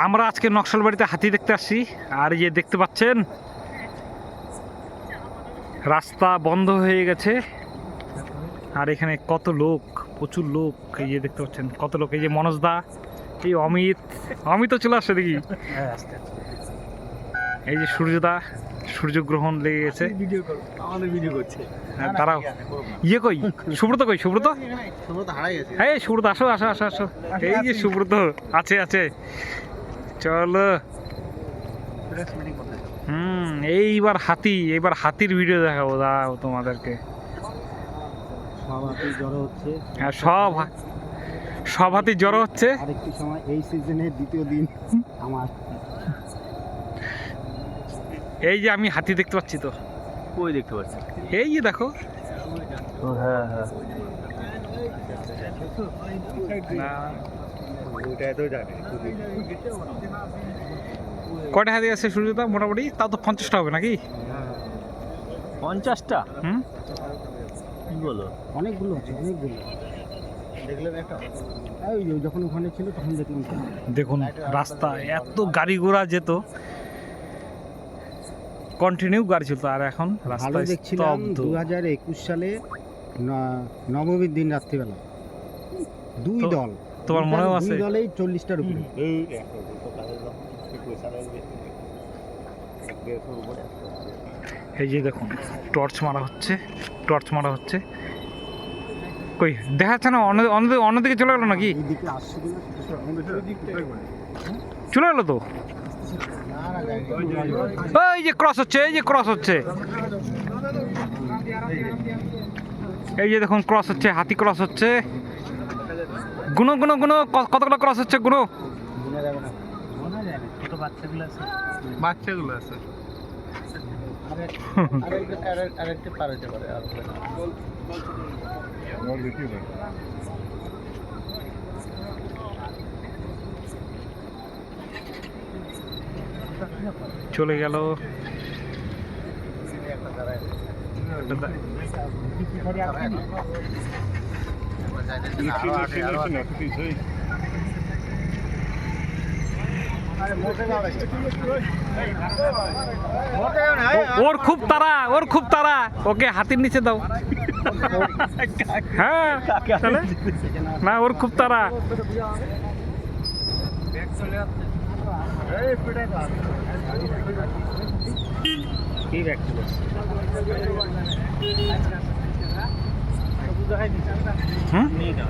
আমরা আজকে নকশালবাড়িতে হাতি দেখতে আসছি। আর এই যে দেখতে পাচ্ছেন রাস্তা বন্ধ হয়ে গেছে। আর এখানে কত লোক, প্রচুর লোক। এই যে দেখতে পাচ্ছেন কত লোক। এই যে মনোজদা, এই অমিতও চলে আসছে দেখি। এই যে সূর্যদা, সূর্যগ্রহণ লেগে গেছে। ভিডিও করছে তারাও ইয়ে কই সুব্রত, কই সুব্রত? হারাই গেছে। হ্যাঁ সুব্রত, আসো আসো আসো আসো। এই যে সুব্রত আছে আছে, চলো। এইবার হাতি, এবার হাতির ভিডিও দেখাবো, দাও তোমাদেরকে। সব হাতি জড়ো হচ্ছে। হ্যাঁ সব হাতি জড়ো হচ্ছে। আরেকটি সময় এই সিজনের দ্বিতীয় দিন আমার। এই যে আমি হাতি দেখতে পাচ্ছি। তো কই দেখতে পাচ্ছি? এই যে দেখো। হ্যাঁ হ্যাঁ, না ওইটাই তো জানে। কয়টা হাতি আছে সূর্যদা মোটামুটি? তাও তো 50টা হবে নাকি? 50টা? হুম, কি বলো? অনেকগুলো আছে, অনেকগুলো। দেখলেন একটা? ওই যখন ওখানে ছিল তখন দেখলাম। দেখুন রাস্তা, এত গাড়ি ঘোড়া যেত, কন্টিনিউ গাড়ি চলতো। আর এখন রাস্তা দেখছিলাম 2021 সালে নবমীর দিন রাত্রিবেলা দুই দল। তোমার মনেও আছে? দুই দলেই 40টার উপরে। এই যে দেখুন টর্চ মারা হচ্ছে। কই দেখা যাচ্ছে না? অন্যদিকে চলে গেল নাকি? এইদিকে আসছে চলে গেল তো। এই যে ক্রস হচ্ছে, এই যে দেখুন ক্রস হচ্ছে, হাতি ক্রস হচ্ছে। গুনো কতগুলো ক্রস হচ্ছে, গুনো। বাচ্চাগুলো আছে। আরেকটা পার হতে পারে। চলে গেল। ওর খুব তাড়া, ওকে হাতির নিচে দাও। হ্যাঁ তাহলে না, ওর খুব তাড়া।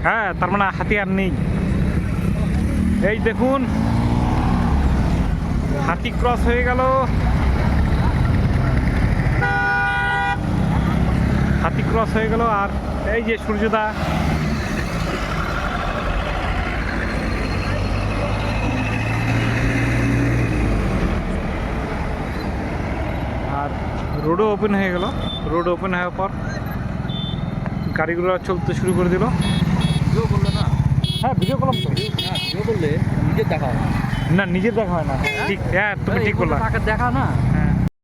হ্যাঁ তার মানে হাতি আর নেই। এই দেখুন হাতি ক্রস হয়ে গেল। আর এই যে সূর্যদা, আর রোডও ওপেন হয়ে গেল। রোড ওপেন হওয়ার পর গাড়িগুলো চলতে শুরু করে দিল। ভিডিও করলো না? হ্যাঁ ভিডিও করলাম তো। ভিডিও করলে নিজের দেখা হয় না, নিজের দেখা হয় না। ঠিক, হ্যাঁ তুমি ঠিক বললা। দেখা না।